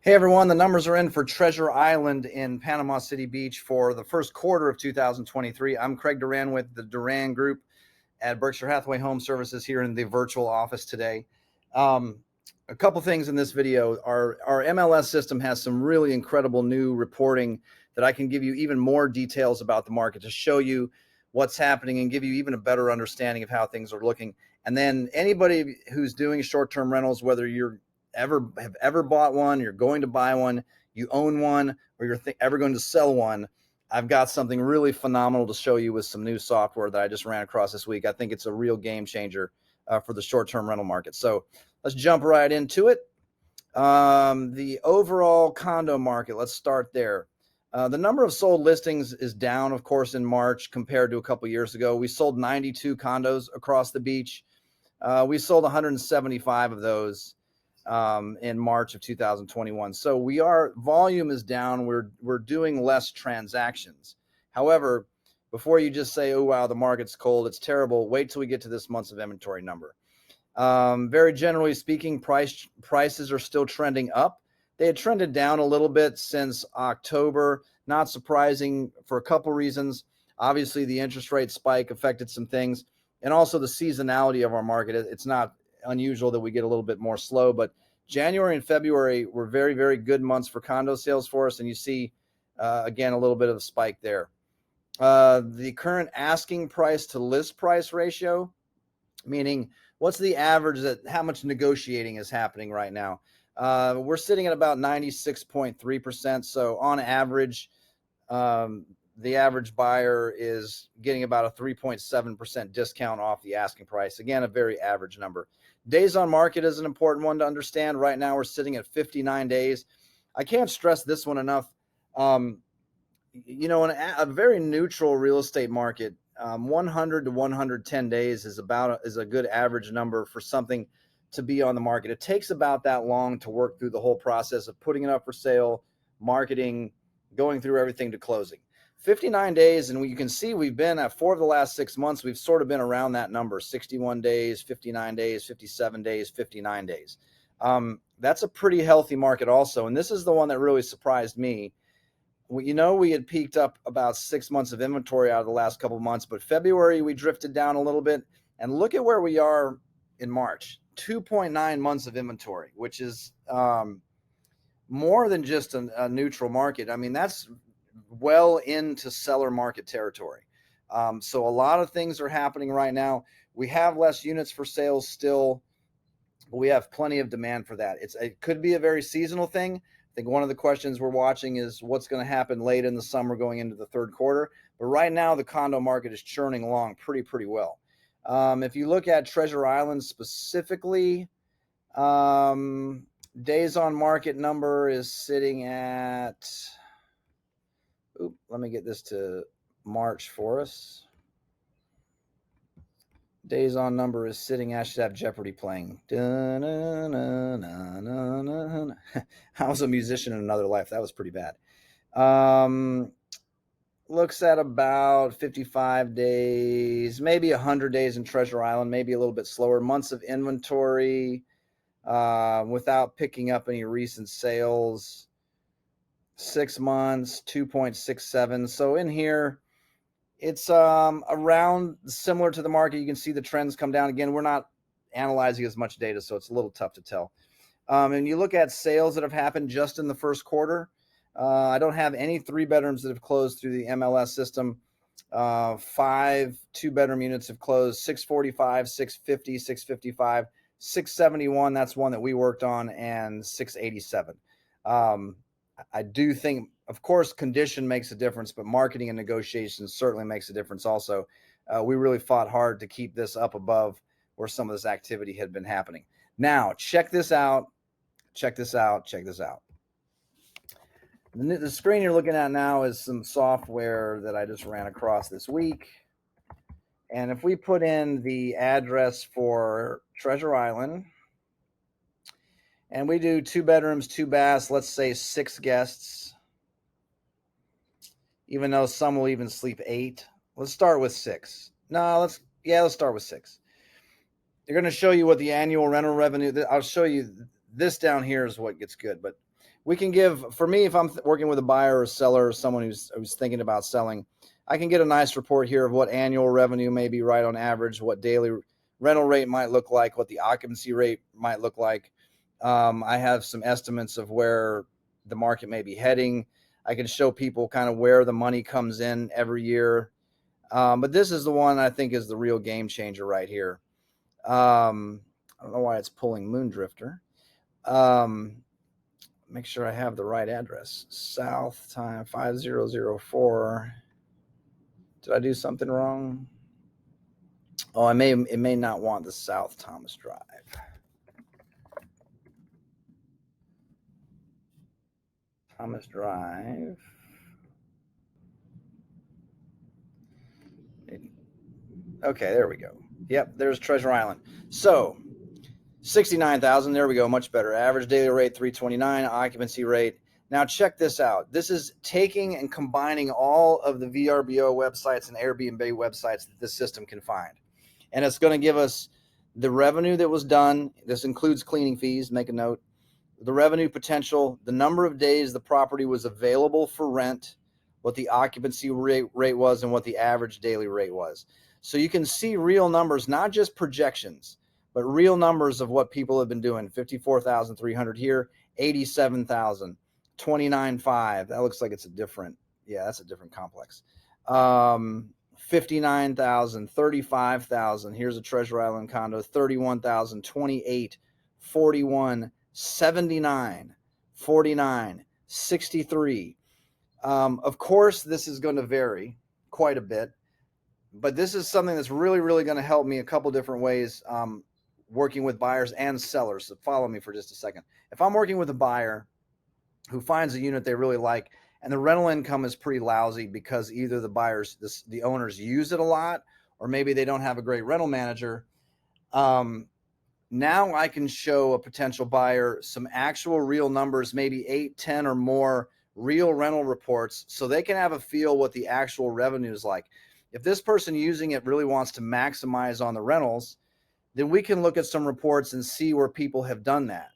Hey everyone, the numbers are in for Treasure Island in Panama City Beach for the first quarter of 2023. I'm Craig Duran with the Duran Group at Berkshire Hathaway Home Services here in the virtual office today. A couple things in this video. Our MLS system has some really incredible new reporting that I can give you even more details about the market to show you what's happening and give you even a better understanding of how things are looking. And then anybody who's doing short-term rentals, whether you're have ever bought one, you're going to buy one, you own one, or you're ever going to sell one, I've got something really phenomenal to show you with some new software that I just ran across this week. I think it's a real game changer for the short-term rental market. So let's jump right into it. The overall condo market, let's start there. The number of sold listings is down, of course, in March compared to a couple years ago. We sold 92 condos across the beach. We sold 175 of those in March of 2021. So volume is down. We're doing less transactions. However, before you just say, oh, wow, the market's cold, it's terrible, wait till we get to this month's of inventory number. Very generally speaking, prices are still trending up. They had trended down a little bit since October. Not surprising for a couple reasons. Obviously, the interest rate spike affected some things, and also the seasonality of our market. It's not unusual that we get a little bit more slow, but January and February were very, very good months for condo sales for us, and you see, again, a little bit of a spike there. The current asking price to list price ratio, meaning what's the average how much negotiating is happening right now? We're sitting at about 96.3%. So on average, the average buyer is getting about a 3.7% discount off the asking price. Again, a very average number. Days on market is an important one to understand. Right now, we're sitting at 59 days. I can't stress this one enough. In a very neutral real estate market, 100 to 110 days is a good average number for something to be on the market. It takes about that long to work through the whole process of putting it up for sale, marketing, going through everything to closing. 59 days, and you can see we've been at 4 of the last 6 months, we've sort of been around that number, 61 days, 59 days, 57 days, 59 days. That's a pretty healthy market also, and this is the one that really surprised me. We had peaked up about 6 months of inventory out of the last couple of months, but February we drifted down a little bit, and look at where we are in March, 2.9 months of inventory, which is more than just a neutral market. I mean, that's well into seller market territory. So a lot of things are happening right now. We have less units for sales still, but we have plenty of demand for that. It could be a very seasonal thing. I think one of the questions we're watching is what's going to happen late in the summer going into the third quarter. But right now, the condo market is churning along pretty well. If you look at Treasure Island specifically, days on market number is sitting at, let me get this to March for us. Days on number is sitting, I should have Jeopardy playing. I was a musician in another life. That was pretty bad. Looks at about 55 days, maybe 100 days in Treasure Island, maybe a little bit slower. Months of inventory without picking up any recent sales. 6 months, 2.67. So in here, it's around similar to the market. You can see the trends come down. Again, we're not analyzing as much data, so it's a little tough to tell. And you look at sales that have happened just in the first quarter. I don't have any 3-bedrooms that have closed through the MLS system. 5 2-bedroom units have closed, 645, 650, 655, 671. That's one that we worked on, and 687. I do think, of course, condition makes a difference, but marketing and negotiations certainly makes a difference also. We really fought hard to keep this up above where some of this activity had been happening. Now, check this out. Check this out. Check this out. The screen you're looking at now is some software that I just ran across this week. And if we put in the address for Treasure Island, and we do 2 bedrooms, 2 baths, let's say 6 guests, even though some will even sleep 8. Let's start with 6. No, let's start with 6. They're going to show you what the annual rental revenue, I'll show you this down here is what gets good, but we can give, for me, if I'm working with a buyer or a seller or someone who's thinking about selling, I can get a nice report here of what annual revenue may be right on average, what daily rental rate might look like, what the occupancy rate might look like. I have some estimates of where the market may be heading. I can show people kind of where the money comes in every year. But this is the one I think is the real game changer right here. I don't know why it's pulling Moondrifter. Make sure I have the right address. South time 5004. Did I do something wrong? Oh, it may not want the South Thomas Drive. Thomas Drive. Okay, there we go. Yep, there's Treasure Island. So 69,000. There we go. Much better. Average daily rate 329. Occupancy rate. Now check this out. This is taking and combining all of the VRBO websites and Airbnb websites that this system can find, and it's going to give us the revenue that was done. This includes cleaning fees. Make a note. The revenue potential, the number of days the property was available for rent, what the occupancy rate was, and what the average daily rate was. So you can see real numbers, not just projections, but real numbers of what people have been doing. 54,300 here, 87,000, 29.5. That looks like it's a different, yeah, that's a different complex. 59,000, 35,000. Here's a Treasure Island condo, 31,000, 28, 41, 79, 49, 63. Of course, this is going to vary quite a bit, but this is something that's really, really going to help me a couple different ways, working with buyers and sellers. So follow me for just a second. If I'm working with a buyer who finds a unit they really like and the rental income is pretty lousy because either the owners use it a lot, or maybe they don't have a great rental manager, now I can show a potential buyer some actual real numbers, maybe 8, 10 or more real rental reports, so they can have a feel what the actual revenue is like. If this person using it really wants to maximize on the rentals, then we can look at some reports and see where people have done that.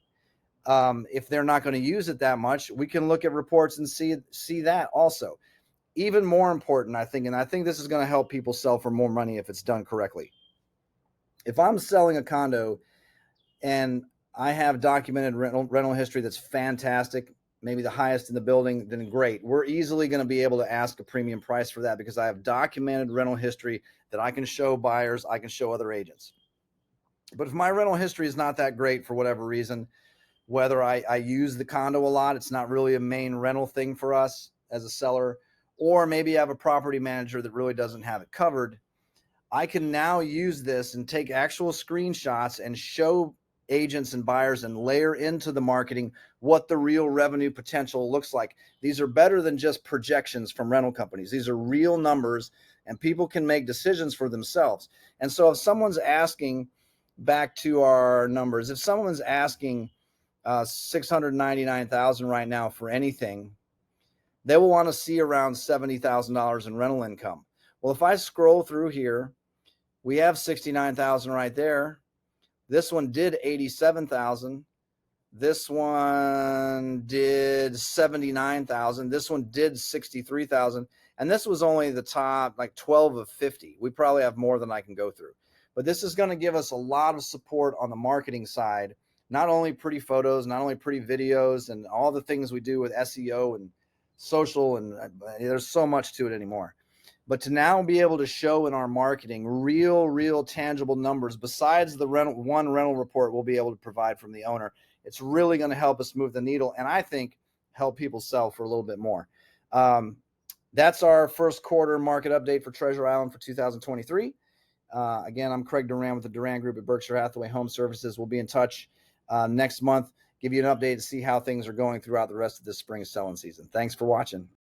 If they're not going to use it that much, we can look at reports and see that also. Even more important, I think, and I think this is going to help people sell for more money if it's done correctly. If I'm selling a condo and I have documented rental history that's fantastic, maybe the highest in the building, then great. We're easily going to be able to ask a premium price for that because I have documented rental history that I can show buyers, I can show other agents. But if my rental history is not that great for whatever reason, whether I use the condo a lot, it's not really a main rental thing for us as a seller, or maybe I have a property manager that really doesn't have it covered, I can now use this and take actual screenshots and show agents and buyers and layer into the marketing what the real revenue potential looks like. These are better than just projections from rental companies. These are real numbers, and people can make decisions for themselves. And so if someone's asking, back to our numbers, if someone's asking 699,000 right now for anything, they will want to see around $70,000 in rental income. Well, if I scroll through here, we have 69,000 right there. This one did 87,000. This one did 79,000. This one did 63,000. And this was only the top like 12 of 50. We probably have more than I can go through. But this is going to give us a lot of support on the marketing side. Not only pretty photos, not only pretty videos, and all the things we do with SEO and social, and there's so much to it anymore. But to now be able to show in our marketing real tangible numbers besides the one rental report we'll be able to provide from the owner, it's really going to help us move the needle, and I think help people sell for a little bit more. That's our first quarter market update for Treasure Island for 2023. Again, I'm Craig Duran with the Duran Group at Berkshire Hathaway Home Services. We'll be in touch next month, give you an update to see how things are going throughout the rest of this spring selling season. Thanks for watching.